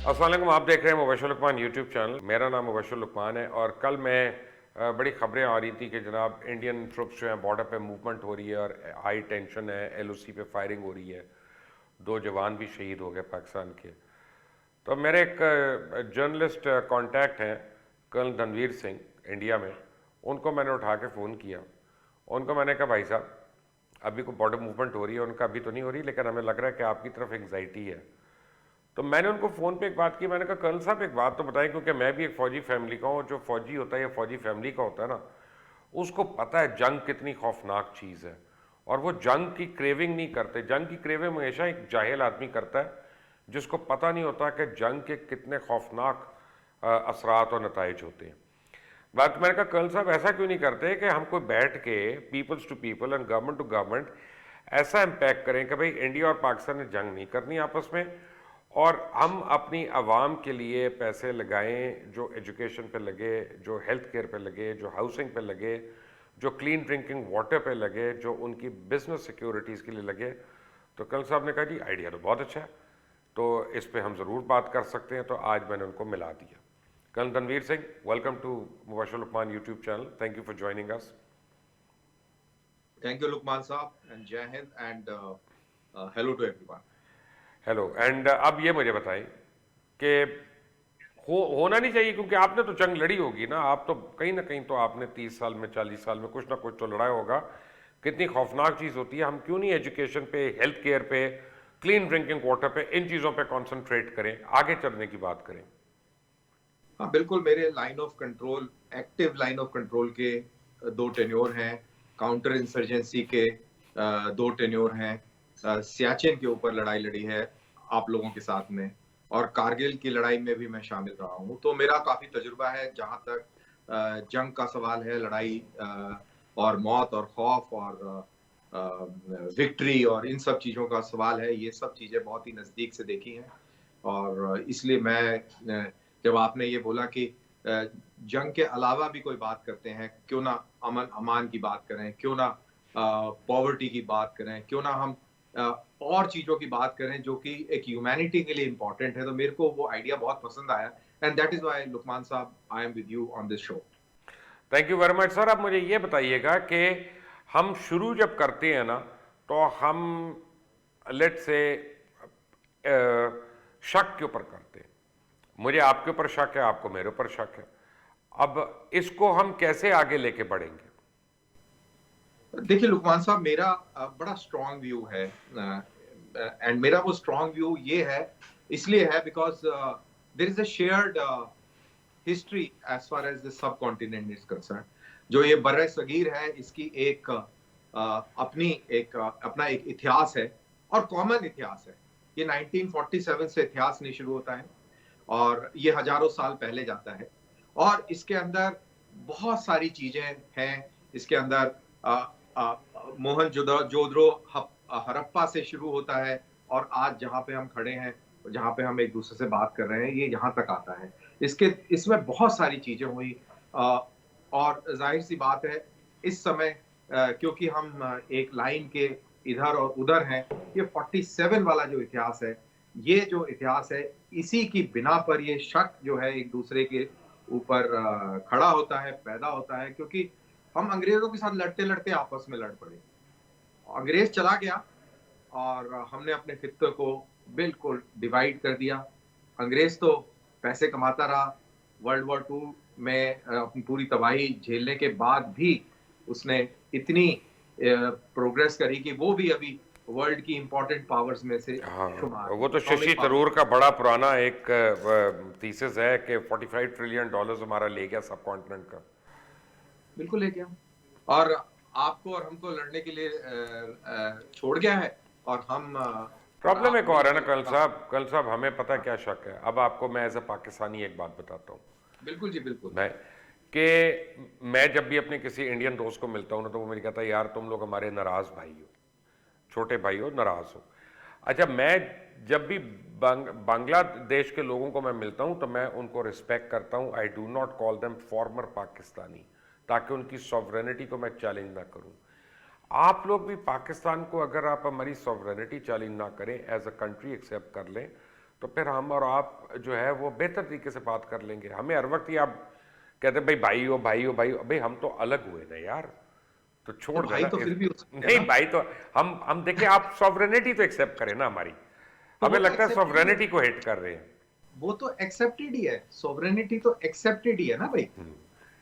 अस्सलाम वालेकुम, आप देख रहे हैं मुबशर लुकमान यूट्यूब चैनल। मेरा नाम मुबशर लुकमान है और कल मैं बड़ी खबरें आ रही थी कि जनाब इंडियन ट्रुप्स जो हैं बॉर्डर पे मूवमेंट हो रही है और हाई टेंशन है, एलओसी पे फायरिंग हो रही है, 2 जवान भी शहीद हो गए पाकिस्तान के। तो मेरे एक जर्नलिस्ट कांटेक्ट हैं कर्नल धनवीर सिंह इंडिया में, उनको मैंने उठा के फ़ोन किया। उनको मैंने कहा भाई साहब अभी कोई बॉर्डर मूवमेंट हो रही है? उनका अभी तो नहीं हो रही, लेकिन हमें लग रहा है कि आपकी तरफ एंग्जाइटी है। तो मैंने उनको फ़ोन पे एक बात की, मैंने कहा कर्नल साहब एक बात तो बताएं, क्योंकि मैं भी एक फ़ौजी फैमिली का हूँ। जो फ़ौजी होता है या फ़ौजी फैमिली का होता है ना, उसको पता है जंग कितनी खौफनाक चीज़ है और वो जंग की क्रेविंग नहीं करते। जंग की क्रेविंग हमेशा एक जाहिल आदमी करता है जिसको पता नहीं होता कि जंग के कितने खौफनाक असरात और नताइज होते हैं। बात मैंने कहा कर्नल साहब ऐसा क्यों नहीं करते कि हम कोई बैठ के peoples to people and government to government ऐसा इम्पैक्ट करें कि भाई इंडिया और पाकिस्तान ने जंग नहीं करनी आपस में, और हम अपनी आवाम के लिए पैसे लगाएं जो एजुकेशन पे लगे, जो हेल्थ केयर पे लगे, जो हाउसिंग पे लगे, जो क्लीन ड्रिंकिंग वाटर पे लगे, जो उनकी बिजनेस सिक्योरिटीज़ के लिए लगे। तो कर्नल साहब ने कहा जी आइडिया तो बहुत अच्छा है, तो इस पे हम ज़रूर बात कर सकते हैं। तो आज मैंने उनको मिला दिया। Colonel Tanveer Singh, welcome to Mubashar Luqman YouTube channel. Thank you for joining us. Thank you, Lukman Saab, and Jai Hind, and hello to everyone. Hello and अब ये मुझे बताएं कि होना नहीं चाहिए, क्योंकि आपने तो जंग लड़ी होगी ना, आप तो कहीं ना कहीं तो आपने 30 साल में 40 साल में कुछ ना कुछ तो लड़ा होगा। कितनी खौफनाक चीज़ होती है। हम क्यों नहीं एजुकेशन पे, हेल्थ केयर पे, क्लीन ड्रिंकिंग वाटर पे, इन चीज़ों पे कंसंट्रेट करें, आगे चलने की बात करें। हाँ, बिल्कुल। मेरे line of control, active line of control के दो टेन्योर हैं। काउंटर इंसर्जेंसी के दो टेन्योर हैं। सियाचिन के ऊपर लड़ाई लड़ी है आप लोगों के साथ में, और कारगिल की लड़ाई में भी मैं शामिल रहा हूँ। तो मेरा काफी तजुर्बा है जहां तक जंग का सवाल है, लड़ाई और मौत और खौफ और विक्ट्री और इन सब चीजों का सवाल है। ये सब चीजें बहुत ही नजदीक से देखी हैं, और इसलिए मैं जब आपने ये बोला कि जंग के अलावा भी कोई बात करते हैं, क्यों ना अमन अमान की बात करें, क्यों ना पॉवर्टी की बात करें, क्यों ना हम और चीजों की बात करें जो कि एक ह्यूमैनिटी के लिए इंपॉर्टेंट है, तो मेरे को वो आइडिया बहुत पसंद आया। And that is why Luqman साहब, I am with you on this show. Thank you very much sir. अब मुझे ये बताइएगा कि हम शुरू जब करते हैं ना, तो हम लेट से शक के ऊपर करते हैं। मुझे आपके ऊपर शक है, आपको मेरे ऊपर शक है। अब इसको हम कैसे आगे लेके बढ़ेंगे? देखिए लुकमान साहब, मेरा बड़ा स्ट्रॉन्ग व्यू है, एंड मेरा वो स्ट्रॉन्ग व्यू ये है, इसलिए है because there is a shared history as far as the subcontinent is concern. जो ये बर्रे सगीर है, इसकी एक अपना एक इतिहास है, और कॉमन इतिहास है। ये 1947 से इतिहास नहीं शुरू होता है, और ये हजारों साल पहले जाता है, और इसके अंदर बहुत सारी चीजें हैं। इसके अंदर मोहनजोदड़ो हड़प्पा से शुरू होता है, और आज जहां पे हम खड़े हैं, जहां पे हम एक दूसरे से बात कर रहे हैं, ये यहाँ तक आता है। इसमें बहुत सारी चीजें हुई, और जाहिर सी बात है इस समय क्योंकि हम एक लाइन के इधर और उधर हैं, ये 47 वाला जो इतिहास है, ये जो इतिहास है, इसी की बिना पर ये शक जो है एक दूसरे के ऊपर खड़ा होता है, पैदा होता है, क्योंकि हम अंग्रेजों के साथ लड़ते लड़ते आपस में लड़ पड़े। अंग्रेज चला गया और हमने अपने खित्ते को बिल्कुल डिवाइड कर दिया। अंग्रेज तो पैसे कमाता रहा, वर्ल्ड वॉर 2 में अपनी पूरी तबाही झेलने के बाद भी उसने इतनी प्रोग्रेस करी कि वो भी अभी वर्ल्ड की इंपॉर्टेंट पावर्स में से हाँ, शुमार है, वो तो शशि इकोनॉमिक पावर। थरूर का बड़ा पुराना एक थीसिस है कि $45 ट्रिलियन हमारा ले गया सब कॉन्टिनेंट का। बिल्कुल है क्या, और आपको और हमको लड़ने के लिए छोड़ गया है, और हम और प्रॉब्लम आप एक और है ना मिलकर कर्नल काफी। साहब, कर्नल साहब हमें पता है हाँ, क्या शक है। अब आपको मैं एज ए पाकिस्तानी एक बात बताता हूँ। बिल्कुल जी, बिल्कुल। मैं कि मैं जब भी अपने किसी इंडियन दोस्त को मिलता हूँ ना, तो वो मेरी कहता है यार तुम लोग हमारे नाराज भाई हो, छोटे भाई हो, नाराज हो। अच्छा, मैं जब भी बांग्लादेश के लोगों को मैं मिलता हूँ तो मैं उनको रिस्पेक्ट करता हूँ। I do not call them farmer Pakistani, ताकि उनकी सॉवरेनिटी को मैं चैलेंज ना करूँ। आप लोग भी पाकिस्तान को, अगर आप हमारी सॉवरेनिटी चैलेंज ना करें, एज अ कंट्री एक्सेप्ट कर लें, तो फिर हम और आप जो है वो बेहतर तरीके से बात कर लेंगे। हमें हर वक्त ही आप कहते हैं भाई भाई हो भाई हो भाई हो, भाई हम तो अलग हुए ना यार, तो तो छोड़ भाई देना तो इस। फिर भी हो सकते हैं नहीं ना। भाई, तो हम देखिए, आप सॉवरेनिटी तो एक्सेप्ट करें ना हमारी। तो वो हमें तो लगता है एक्सेप्टेड ही है। सॉवरेनिटी को हिट कर रहे हैं। वो तो एक्सेप्टेड ही है, सोवरेनिटी तो एक्सेप्टेड ही है ना भाई।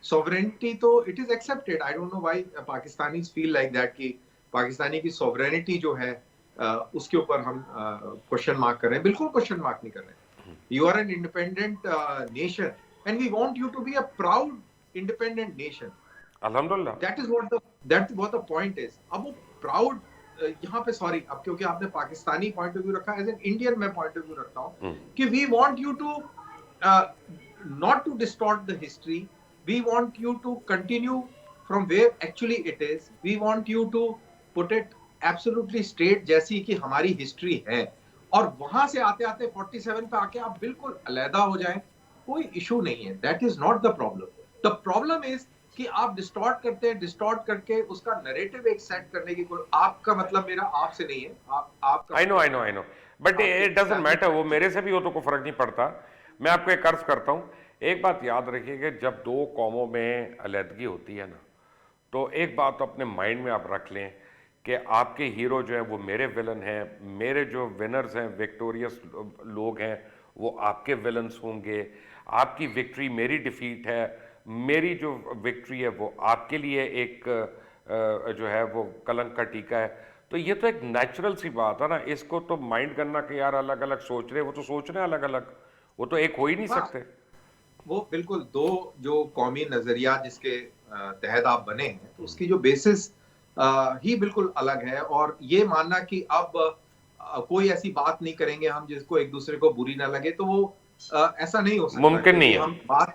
सोवरेनिटी तो it is accepted. I don't know why Pakistanis feel like that कि पाकिस्तानी की सोवरेनिटी जो है उसके ऊपर हम क्वेश्चन मार्क कर रहे हैं। बिल्कुल क्वेश्चन मार्क नहीं कर रहे हैं। You are an independent nation and we want you to be a proud independent nation. अल्हम्दुलिल्लाह। That is what the point is. अब वो प्राउड यहाँ पे, सॉरी, अब क्योंकि आपने पाकिस्तानी पॉइंट ऑफ व्यू रखा, एज एन इंडियन मैं पॉइंट ऑफ व्यू रखता हूँ कि we want you to not to distort the history. We want you to continue from where actually it is. We want you to put it absolutely straight जैसी कि हमारी history है, और वहां से आते आते 47 पे आके आप बिल्कुल अलहदा हो जाएं, कोई इशू नहीं है। That is not the problem. The problem is कि आप डिस्टॉर्ट करते हैं, डिस्टॉर्ट करके उसका नरेटिव एक सेट करने की कोई, आपका मतलब मेरा आपसे नहीं है, आपका आई नो मतलब I know I know, but आपके इट डजेंट मैटर, वो establishment। मेरे से भी हो तो कोई फर्क नहीं पड़ता। मैं आपको एक अर्ज करता हूँ, एक बात याद रखिए कि जब दो कौमों में अलहदगी होती है ना, तो एक बात तो अपने माइंड में आप रख लें कि आपके हीरो जो हैं वो मेरे विलन हैं, मेरे जो विनर्स हैं, विक्टोरियस लोग हैं, वो आपके विलन्स होंगे। आपकी विक्ट्री मेरी डिफीट है, मेरी जो विक्ट्री है वो आपके लिए एक जो है वो कलंक का टीका है। तो ये तो एक नेचुरल सी बात है ना, इसको तो माइंड करना कि यार अलग अलग सोच रहे, वो तो सोच रहे हैं अलग अलग, वो तो एक हो ही नहीं हाँ, सकते। वो बिल्कुल दो जो कौमी नजरिया जिसके तहत आप बने हैं, तो उसकी जो बेसिस ही बिल्कुल अलग है। और ये मानना कि अब कोई ऐसी बात नहीं करेंगे हम जिसको एक दूसरे को बुरी ना लगे, तो वो ऐसा नहीं हो सकता, मुमकिन नहीं क्योंकि है।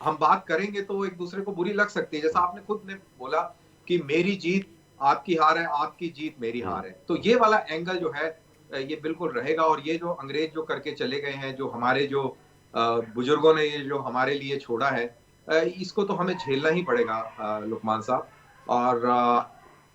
हम बात करेंगे तो एक दूसरे को बुरी लग सकती है। जैसा आपने खुद ने बोला कि मेरी जीत आपकी हार है, आपकी जीत मेरी हार है, तो ये वाला एंगल जो है ये बिल्कुल रहेगा। और ये जो अंग्रेज जो करके चले गए हैं, जो हमारे जो बुजुर्गों ने ये जो हमारे लिए छोड़ा है, इसको तो हमें झेलना ही पड़ेगा लुकमान साहब। और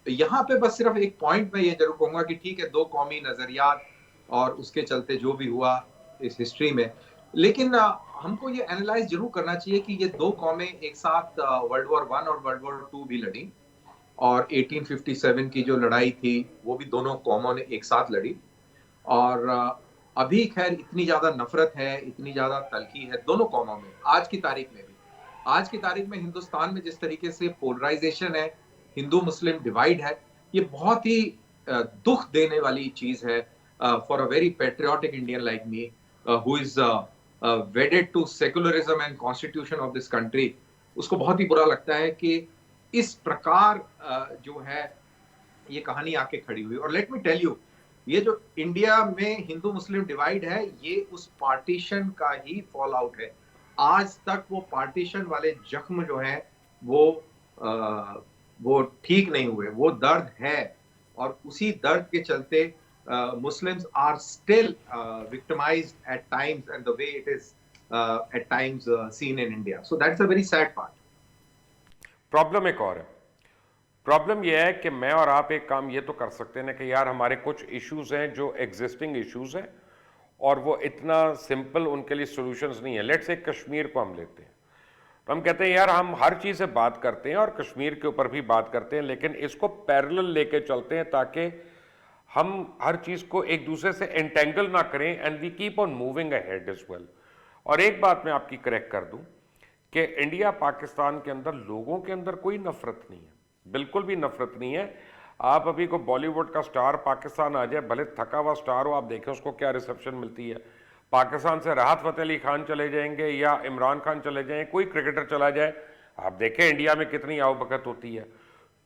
यहाँ पे बस सिर्फ एक पॉइंट मैं ये जरूर कहूंगा कि ठीक है, दो कौमी नजरियात और उसके चलते जो भी हुआ इस हिस्ट्री में, लेकिन हमको ये एनालाइज जरूर करना चाहिए कि ये दो कौमें एक साथ वर्ल्ड वॉर वन और वर्ल्ड वॉर टू भी लड़ी, और 1857 की जो लड़ाई थी वो भी दोनों कौमों ने एक साथ लड़ी। और अभी खैर इतनी ज्यादा नफरत है, इतनी ज्यादा तलखी है दोनों कौमों में, आज की तारीख में भी। आज की तारीख में हिंदुस्तान में जिस तरीके से पोलराइजेशन है, हिंदू मुस्लिम डिवाइड है, ये बहुत ही दुख देने वाली चीज है for a very patriotic Indian like me, who is wedded to secularism and constitution of this country. उसको बहुत ही बुरा लगता है कि इस प्रकार जो है ये कहानी आके खड़ी हुई। और लेट मी टेल यू, ये जो इंडिया में हिंदू मुस्लिम डिवाइड है, ये उस पार्टीशन का ही फॉल आउट है। आज तक वो पार्टीशन वाले जख्म जो है वो ठीक नहीं हुए, वो दर्द है, और उसी दर्द के चलते Muslims are still victimized at times, and the way it is at times seen in India. So that's a very sad part. Problem एक और है। प्रॉब्लम यह है कि मैं और आप एक काम ये तो कर सकते हैं ना कि यार हमारे कुछ इश्यूज हैं जो एग्जिस्टिंग इश्यूज हैं, और वो इतना सिंपल उनके लिए सॉल्यूशंस नहीं है। लेट्स से कश्मीर को हम लेते हैं, तो हम कहते हैं यार हम हर चीज़ से बात करते हैं और कश्मीर के ऊपर भी बात करते हैं, लेकिन इसको पैरेलल लेके चलते हैं ताकि हम हर चीज़ को एक दूसरे से एंटेंगल ना करें, and we keep on moving ahead as well. और एक बात मैं आपकी करेक्ट कर दूं कि इंडिया पाकिस्तान के अंदर लोगों के अंदर कोई नफरत नहीं है, बिल्कुल भी नफरत नहीं है। आप अभी को बॉलीवुड का स्टार पाकिस्तान आ जाए, भले थका हुआ स्टार हो, आप देखें उसको क्या रिसेप्शन मिलती है। पाकिस्तान से राहत फ़तेह अली खान चले जाएंगे या इमरान खान चले जाएं, कोई क्रिकेटर चला जाए, आप देखें इंडिया में कितनी आवभगत होती है।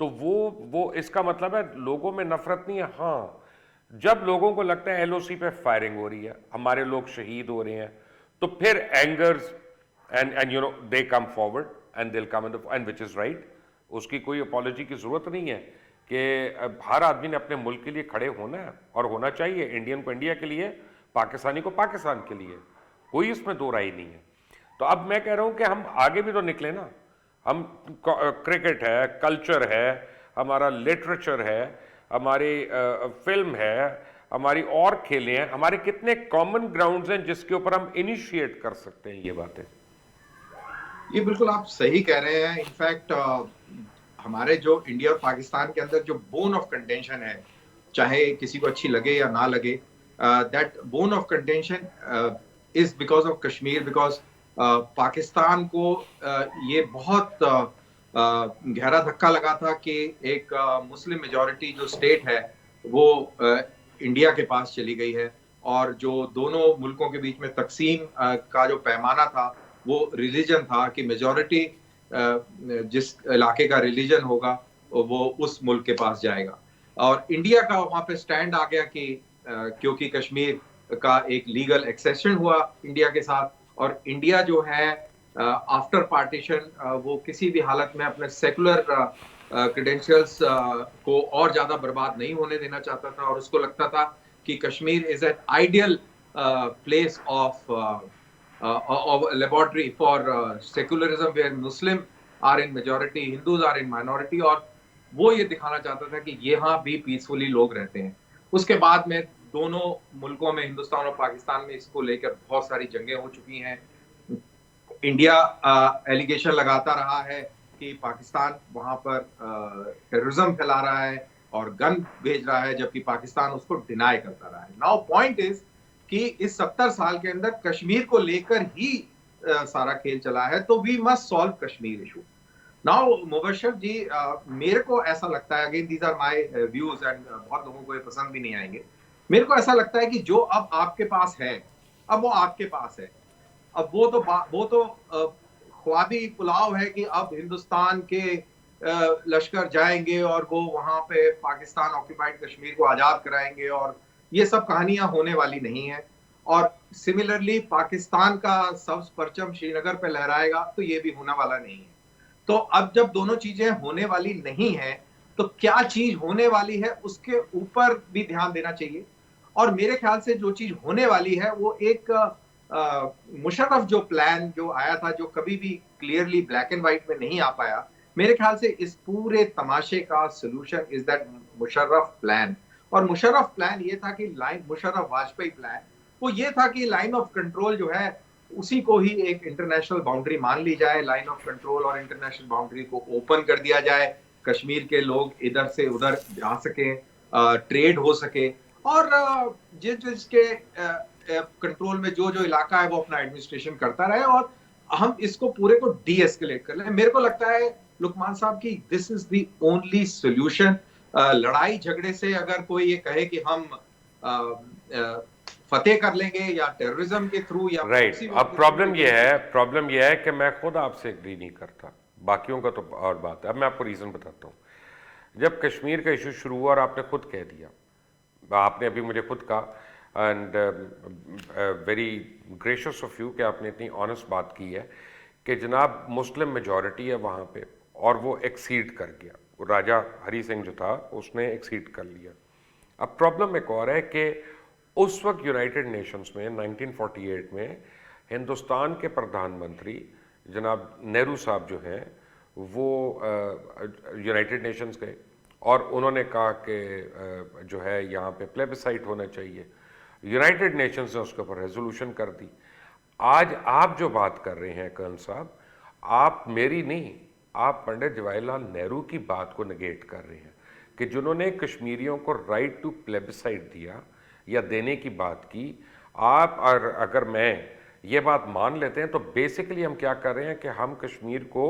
तो वो इसका मतलब है लोगों में नफरत नहीं है। हाँ, जब लोगों को लगता है एलओसी पे फायरिंग हो रही है, हमारे लोग शहीद हो रहे हैं, तो फिर angers and you know they come forward and they will come and which is right. उसकी कोई अपॉलॉजी की जरूरत नहीं है कि हर आदमी ने अपने मुल्क के लिए खड़े होना है और होना चाहिए, इंडियन को इंडिया के लिए, पाकिस्तानी को पाकिस्तान के लिए, कोई इसमें दो राय नहीं है। तो अब मैं कह रहा हूं कि हम आगे भी तो निकले ना। हम क्रिकेट है, कल्चर है, हमारा लिटरेचर है, हमारी फिल्म है, हमारी और खेलें हैं, हमारे कितने कॉमन ग्राउंड्स हैं जिसके ऊपर हम इनिशिएट कर सकते हैं ये बातें? ये बिल्कुल आप सही कह रहे हैं। इनफैक्ट हमारे जो इंडिया और पाकिस्तान के अंदर जो बोन ऑफ कंटेंशन है, चाहे किसी को अच्छी लगे या ना लगे, that bone of contention is because of Kashmir. Because Pakistan को ये बहुत गहरा धक्का लगा था कि एक मुस्लिम मेजॉरिटी जो स्टेट है वो इंडिया के पास चली गई है, और जो दोनों मुल्कों के बीच में तकसीम का जो पैमाना था वो रिलीजन था कि मेजॉरिटी जिस इलाके का रिलीजन होगा वो उस मुल्क के पास जाएगा। और इंडिया का वहां पे स्टैंड आ गया कि क्योंकि कश्मीर का एक लीगल एक्सेशन हुआ इंडिया के साथ, और इंडिया जो है आफ्टर पार्टीशन वो किसी भी हालत में अपने सेकुलर क्रेडेंशियल्स को और ज्यादा बर्बाद नहीं होने देना चाहता था, और उसको लगता था कि Kashmir is an ideal place of laboratory for secularism where Muslim are in majority, Hindus are in minority, और वो ये दिखाना चाहता था कि यहाँ भी पीसफुली लोग रहते हैं। उसके बाद में दोनों मुल्कों में, हिंदुस्तान और पाकिस्तान में, इसको लेकर बहुत सारी जंगें हो चुकी हैं। इंडिया एलिगेशन लगाता रहा है कि पाकिस्तान वहां पर टेररिज्म फैला रहा है और गन भेज रहा है, जबकि पाकिस्तान उसको डिनाई करता रहा है। नाउ पॉइंट इज कि इस 70 साल के अंदर कश्मीर को लेकर ही सारा खेल चला है, तो we must solve Kashmir issue. Now Mubashar ji, मेरे को ऐसा लगता है, again these are my views and बहुत लोगों को ये पसंद भी नहीं आएंगे, मेरे को ऐसा लगता है कि जो अब आपके पास है, अब वो आपके पास है। अब वो तो ख्वाबी पुलाव है कि अब हिंदुस्तान के लश्कर जाएंगे और वो वहां पे पाकिस्तान ऑक्यूपाइड कश्मीर को आजाद कराएंगे, और ये सब कहानियां होने वाली नहीं है। और सिमिलरली पाकिस्तान का सब्ज परचम श्रीनगर पे लहराएगा, तो ये भी होने वाला नहीं है। तो अब जब दोनों चीजें होने वाली नहीं है, तो क्या चीज होने वाली है उसके ऊपर भी ध्यान देना चाहिए। और मेरे ख्याल से जो चीज होने वाली है वो एक मुशर्रफ जो प्लान जो आया था, जो कभी भी क्लियरली ब्लैक एंड व्हाइट में नहीं आ पाया, मेरे ख्याल से इस पूरे तमाशे का solution is that Musharraf plan. और मुशर्रफ प्लान ये था कि मुशर्रफ वाजपेयी प्लान वो ये था कि लाइन ऑफ कंट्रोल जो है उसी को ही एक इंटरनेशनल बाउंड्री मान ली जाए, लाइन ऑफ कंट्रोल और इंटरनेशनल बाउंड्री को ओपन कर दिया जाए, कश्मीर के लोग इधर से उधर जा सके, ट्रेड हो सके, और जिसके कंट्रोल में जो जो इलाका है वो अपना एडमिनिस्ट्रेशन करता रहे, और हम इसको पूरे को डी एस्केलेट कर लें। मेरे को लगता है लुकमान साहब की this is the only solution. लड़ाई झगड़े से अगर कोई ये कहे कि हम फतेह कर लेंगे या टेररिज्म के थ्रू या राइट, अब प्रॉब्लम ये है कि मैं खुद आपसे एग्री नहीं करता, बाकियों का तो और बात है। अब मैं आपको रीजन बताता हूँ। जब कश्मीर का इशू शुरू हुआ और आपने खुद कह दिया, आपने अभी मुझे खुद कहा, and very gracious of you कि आपने इतनी ऑनेस्ट बात की है कि जनाब मुस्लिम मेजॉरिटी है वहाँ पे और वो एक्सीड कर गया। राजा हरी सिंह जो था उसने एक्सीड कर लिया। अब प्रॉब्लम एक और है कि उस वक्त यूनाइटेड नेशंस में 1948 में हिंदुस्तान के प्रधानमंत्री जनाब नेहरू साहब जो हैं वो यूनाइटेड नेशंस गए और उन्होंने कहा कि जो है यहाँ पे प्लेबिसाइट होना चाहिए। यूनाइटेड नेशंस ने उसके ऊपर रेजोल्यूशन कर दी। आज आप जो बात कर रहे हैं कर्नल साहब, आप मेरी नहीं, आप पंडित जवाहरलाल नेहरू की बात को नेगेट कर रहे हैं कि जिन्होंने कश्मीरियों को राइट टू प्लेबिसाइट दिया या देने की बात की। आप और अगर मैं ये बात मान लेते हैं तो बेसिकली हम क्या कर रहे हैं कि हम कश्मीर को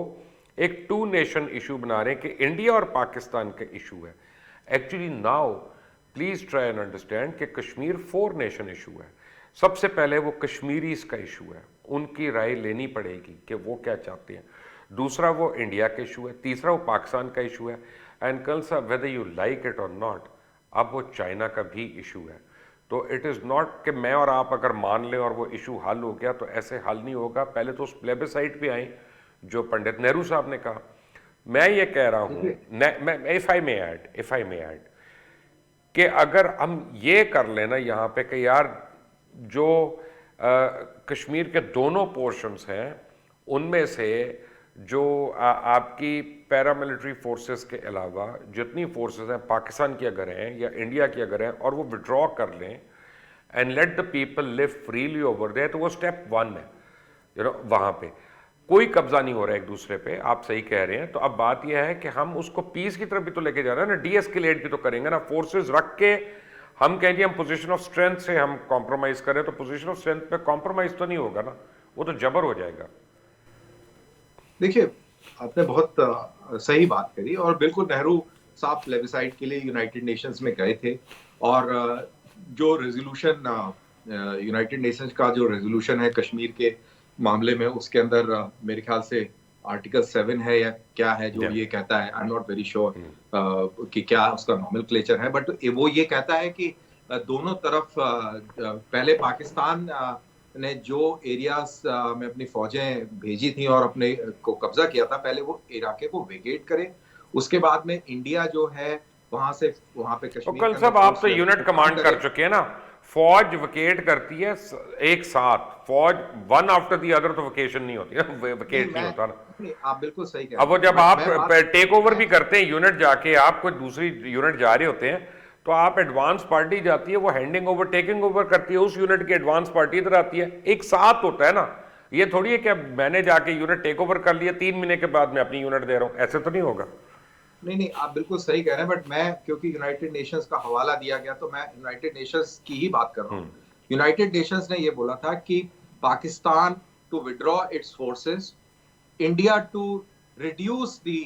एक टू नेशन इशू बना रहे हैं कि इंडिया और पाकिस्तान का इशू है। Actually now please try and understand कि कश्मीर 4 नेशन इशू है। सबसे पहले वो कश्मीरीज का इशू है, उनकी राय लेनी पड़ेगी कि वो क्या चाहते हैं। दूसरा वो इंडिया का इशू है, तीसरा वो पाकिस्तान का इशू है, एंड कर्नल साहब वेदर यू लाइक इट और नॉट अब वो चाइना का भी इशू है। तो इट इज़ नॉट कि मैं और आप अगर मान लें और वो इशू हल हो गया, तो ऐसे हल नहीं होगा। पहले तो उस प्लेबिसाइट पे आए जो पंडित नेहरू साहब ने कहा। मैं ये कह रहा हूँ, इफ आई मे ऐड कि अगर हम ये कर लेना यहाँ पे कि यार जो कश्मीर के दोनों पोर्शंस हैं उनमें से जो आपकी पैरामिलिट्री फोर्सेस के अलावा जितनी फोर्सेस हैं पाकिस्तान की अगर हैं या इंडिया की अगर हैं और वो विड्रॉ कर लें and let the people live freely over there, तो वो स्टेप वन है। वहां पे कोई कब्जा नहीं हो रहा है एक दूसरे पे, आप सही कह रहे हैं। तो अब बात यह है कि हम उसको पीस की तरफ भी तो लेके जा रहे हैं ना, डीएस्केलेट भी तो करेंगे ना। फोर्सेस रख के हम कहें जी हम पोजीशन ऑफ स्ट्रेंथ से हम कॉम्प्रोमाइज करें, तो पोजीशन ऑफ स्ट्रेंथ पे कॉम्प्रोमाइज तो नहीं होगा ना, वो तो जबर हो जाएगा। देखिए, आपने बहुत सही बात करी और बिल्कुल नेहरू साहब प्लेबिसाइड के लिए यूनाइटेड नेशंस में गए थे और जो रेजोल्यूशन यूनाइटेड नेशंस का जो रेजोल्यूशन है कश्मीर के मामले में, उसके अंदर मेरे ख्याल से आर्टिकल 7 है या क्या है जो ये कहता है, I am not very sure कि क्या उसका नॉमेनक्लेचर है, बट वो ये कहता है कि दोनों तरफ पहले पाकिस्तान ने जो एरियाज में अपनी फौजें भेजी थी और अपने को कब्जा किया था, पहले वो इलाके को वेकेट करे, उसके बाद में इंडिया जो है वहां से वहां पे कश्मीर कल साहब आप तो यूनिट कमांड कर चुके हैं ना, फौज वेकेट करती है एक साथ, फौज वन आफ्टर दी अदर तो वेकेशन नहीं होती ना, वेकेट नहीं होता ना। आप बिल्कुल सही कह रहे हैं। अब वो जब आप टेक ओवर भी करते हैं यूनिट जाके, आप कोई दूसरी यूनिट जा रहे होते हैं तो आप एडवांस पार्टी जाती है, वो हैंडिंग ओवर टेकिंग ओवर करती है, उस यूनिट की एडवांस पार्टी इधर आती है, एक साथ होता है ना। ये थोड़ी है कि मैंने जाके यूनिट टेक ओवर कर लिया 3 महीने के बाद मैं अपनी यूनिट दे रहा हूं, ऐसे तो नहीं होगा। नहीं, आप बिल्कुल सही कह रहे हैं, बट मैं क्योंकि यूनाइटेड नेशंस का हवाला दिया गया तो मैं यूनाइटेड नेशंस की ही बात कर रहा हूँ। यूनाइटेड नेशंस ने ये बोला था कि Pakistan to withdraw its forces, India to reduce the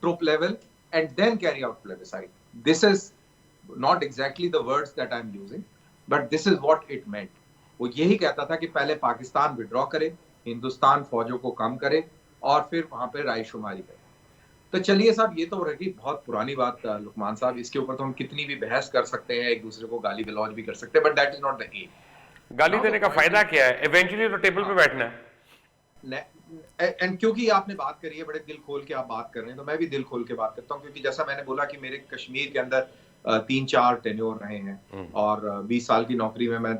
troop level and then carry out plebiscite. This is not exactly the words that I am using, but this is what it meant. वो यही कहता था कि पहले Pakistan withdraw करे, हिंदुस्तान फौजों को कम करे और फिर वहां पे रायशुमारी करे। तो चलिए साहब, ये तो रही बहुत पुरानी बात लुकमान साहब, इसके ऊपर तो हम कितनी भी बहस कर सकते हैं, एक दूसरे को गाली गलौज भी कर सकते हैं, but that is not the aim. गाली देने का फायदा क्या है, इवेंचुअली तो टेबल पे बैठना है। एंड क्योंकि आपने बात करी है, बड़े दिल खोल के आप बात कर रहे हैं, तो मैं भी दिल खोल के बात करता हूँ, क्योंकि जैसा मैंने बोला कि मेरे कश्मीर के अंदर 3-4 टेन्योर रहे हैं और 20 साल की नौकरी में मैं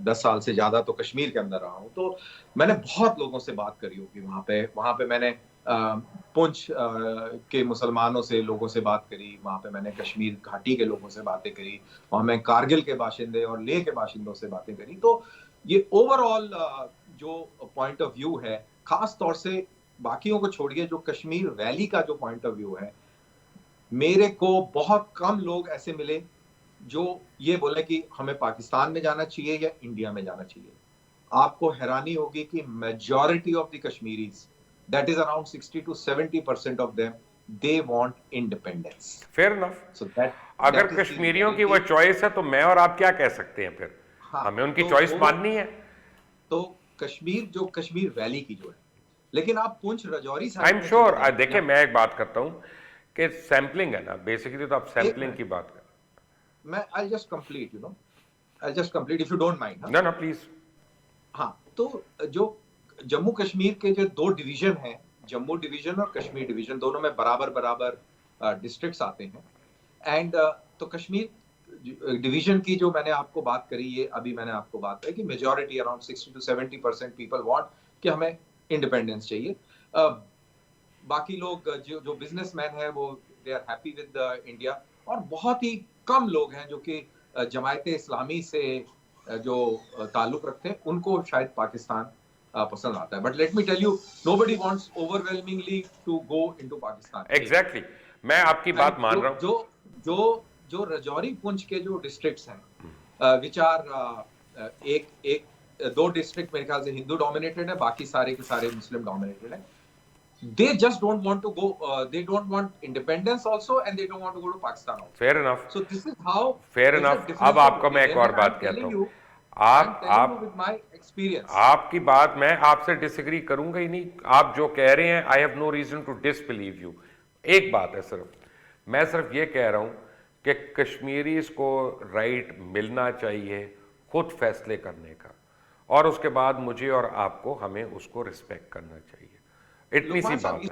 10 साल से ज्यादा तो कश्मीर के अंदर रहा हूँ। तो मैंने बहुत लोगों से बात करी होगी वहां पे मैंने पुंछ के मुसलमानों से लोगों से बात करी, वहां पे मैंने कश्मीर घाटी के लोगों से बातें करी, वहां मैं कारगिल के बाशिंदे और लेह के बाशिंदों से बातें करी। तो ये ओवरऑल जो पॉइंट ऑफ व्यू है, खास तौर से बाकियों को छोड़िए, जो कश्मीर वैली का जो पॉइंट ऑफ व्यू है, मेरे को बहुत कम लोग ऐसे मिले जो ये बोले कि हमें पाकिस्तान में जाना चाहिए या इंडिया में जाना चाहिए। आपको हैरानी होगी कि majority of the Kashmiris, that is around 60 to 70% of them, they want independence. Fair enough. So that अगर कश्मीरियों की वो चॉइस है तो मैं और आप क्या कह सकते हैं फिर? हाँ, हमें उनकी चॉइस माननी है। तो कश्मीर वैली की जो है, लेकिन आप Poonch Rajouri side, I am sure, देखिए मैं एक बात करता हूं कि सैम्पलिंग है ना, बेसिकली तो आप सैम्पलिंग की बात कर। मैं I just complete if you don't mind. ना प्लीज। हाँ, तो जो जम्मू कश्मीर के जो 2 डिवीजन हैं, जम्मू डिवीजन और कश्मीर डिवीजन, दोनों में बराबर डिस्ट्रिक्ट्स आते हैं। एंड तो कश्मीर डिवीजन की जो मैंने आपको बात करी, ये अभी मैंने आपको बात करी कि majority around 60 to 70% people want कि हमें इंडिपेंडेंस चाहिए। बाकी लोग जो बिजनेसमैन है वो they are happy with India, और बहुत ही कम लोग हैं जो कि जमायत इस्लामी से जो ताल्लुक रखते हैं, उनको शायद पाकिस्तान पसंद आता है। But let me tell you, nobody wants overwhelmingly to go into Pakistan. Exactly, मैं आपकी बात मान रहा हूं। जो राजौरी पुंछ के जो डिस्ट्रिक्ट्स हैं, विच आर एक 2 डिस्ट्रिक्ट मेरे ख्याल से हिंदू डोमिनेटेड है, बाकी सारे के सारे मुस्लिम डोमिनेटेड है। They just don't want to go. They don't want independence also, and they don't want to go to Pakistan also. Fair enough. So this is how. Fair enough. अब आपको मैं एक और बात कहता हूँ। आप with my experience. आपकी बात मैं आपसे डिसएग्री करूंगा ही नहीं। आप जो कह रहे हैं, I have no reason to disbelieve you. एक बात है सिर्फ, मैं सिर्फ ये कह रहा हूं कि कश्मीरीज को राइट मिलना चाहिए खुद फैसले करने का, और उसके बाद मुझे और आपको हमें उसको रिस्पेक्ट करना चाहिए। इतनी सी बात है।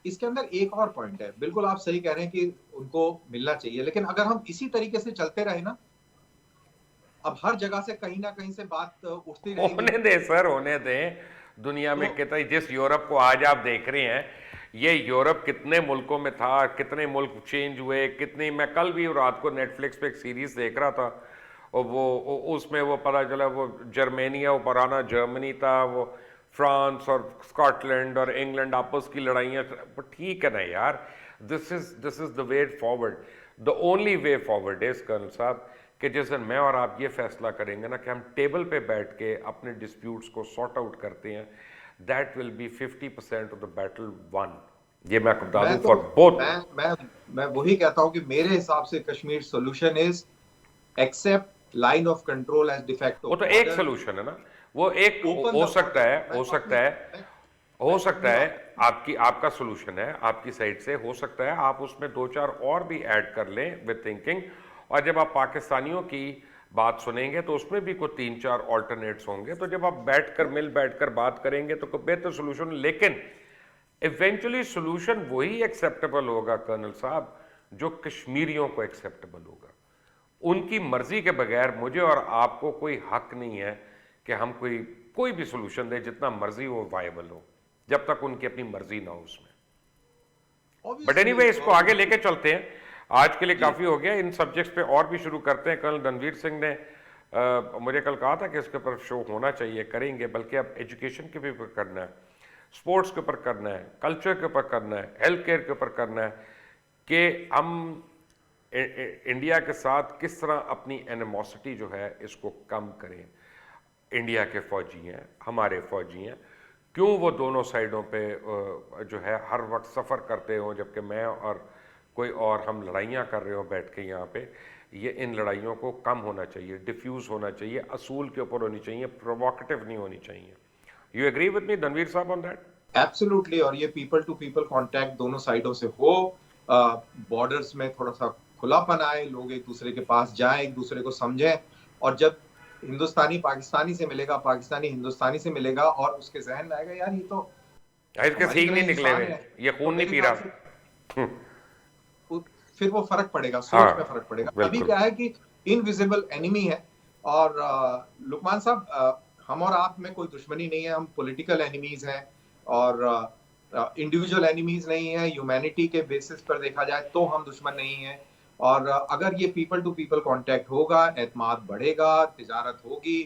इसके अंदर एक और पॉइंट है। बिल्कुल आप सही कह रहे हैं कि उनको मिलना चाहिए, लेकिन अगर हम इसी तरीके से चलते रहे ना, अब हर जगह से कहीं ना कहीं से बात उठती रहेगी। होने दे सर, होने दें। दुनिया में तो कितना, जिस यूरोप को आज आप देख रहे हैं, ये यूरोप कितने मुल्कों में था, कितने मुल्क चेंज हुए, कितनी, मैं कल भी रात को नेटफ्लिक्स पे एक सीरीज देख रहा था और उसमें वो पता चला वो जर्मेनिया, वो पुराना जर्मनी था, वो फ्रांस और स्कॉटलैंड और इंग्लैंड आपस की लड़ाइयाँ, ठीक है ना यार, this is the way forward. The only way forward is colonel साहब कि जिस दिन मैं और आप ये फैसला करेंगे ना कि हम टेबल पे बैठ के अपने डिस्प्यूट्स को सॉर्ट आउट करते हैं, that will be 50% of the battle one. ये मैं आपको बता मैं दूं तो फॉर बोथ। मैं वही कहता हूं कि मेरे हिसाब से Kashmir solution is accept line of control as de facto वो तो एक बॉर्डर, सोल्यूशन है ना, वो एक ओपन हो द सकता बॉर्डर। है, हो सकता है, हो मैं सकता सुनने है, वाला आपका सोल्यूशन है आपकी साइड से, हो सकता है आप उसमें दो चार और भी ऐड कर लें विद थिंकिंग, और जब आप पाकिस्तानियों की बात सुनेंगे तो उसमें भी कोई तीन चार ऑल्टरनेट्स होंगे, तो जब आप बैठकर बात करेंगे तो कोई बेहतर सोल्यूशन, लेकिन इवेंचुअली सोल्यूशन वही एक्सेप्टेबल होगा कर्नल साहब जो कश्मीरियों को एक्सेप्टेबल होगा। उनकी मर्जी के बगैर मुझे और आपको कोई हक नहीं है कि हम कोई भी सोल्यूशन दे, जितना मर्जी वो वायबल हो, जब तक उनकी अपनी मर्जी ना हो उसमें। But obviously. एनीवे, इसको आगे लेके चलते हैं, आज के लिए जी काफ़ी हो गया, इन सब्जेक्ट्स पे और भी शुरू करते हैं। कर्नल रणवीर सिंह ने मुझे कल कहा था कि इसके ऊपर शो होना चाहिए, करेंगे, बल्कि अब एजुकेशन के भी ऊपर करना है, स्पोर्ट्स के ऊपर करना है, कल्चर के ऊपर करना है, हेल्थ केयर के ऊपर करना है, कि हम इंडिया के साथ किस तरह अपनी एनिमोसिटी जो है इसको कम करें। इंडिया के फौजी हैं, हमारे फौजी हैं, क्यों वो दोनों साइडों पे जो है हर वक्त सफ़र करते हो, जबकि मैं और कोई और हम लड़ाइयाँ कर रहे हो बैठ के यहाँ पे। ये इन लड़ाइयों को कम होना चाहिए, डिफ्यूज़ होना चाहिए, असूल के ऊपर होनी चाहिए, प्रोवोकेटिव नहीं होनी चाहिए। You agree with me Ranveer साहब ऑन दैट? एब्सोल्युटली। और ये पीपल टू पीपल कांटेक्ट दोनों साइडों से हो, बॉर्डर्स में थोड़ा सा खुलापन आए, लोग एक दूसरे के पास जाएं, एक दूसरे को समझें, और जब हिंदुस्तानी पाकिस्तानी से मिलेगा, पाकिस्तानी हिंदुस्तानी से मिलेगा, और उसके जहन में आएगा यार ये तो इसके हमारी सींग तरह नहीं निकले इंसान हुए, है, ये तो खून नहीं मेरे पी ख्याल रहा। से फिर वो फर्क पड़ेगा, सोच में हाँ, फर्क पड़ेगा। अभी बिल्कुल। क्या है कि इनविजिबल एनिमी है। और लुकमान साहब, हम और आप में कोई दुश्मनी नहीं है, हम पॉलिटिकल एनिमीज हैं, और इंडिविजुअल एनिमीज नहीं है। ह्यूमैनिटी के बेसिस पर देखा जाए तो हम दुश्मन नहीं है। और अगर ये पीपल टू पीपल कांटेक्ट होगा, एतमाद बढ़ेगा, तिजारत होगी,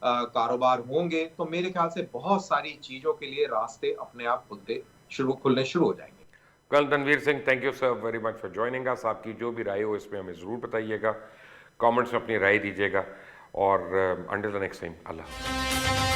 कारोबार होंगे, तो मेरे ख्याल से बहुत सारी चीजों के लिए रास्ते अपने आप खुलने शुरू हो जाएंगे। Colonel Ranveer Singh, thank you sir very much for joining us. आपकी जो भी राय हो इसमें हमें ज़रूर बताइएगा, कमेंट्स में अपनी राय दीजिएगा, और अंटिल द नेक्स्ट टाइम, अल्लाह हाफ़िज़।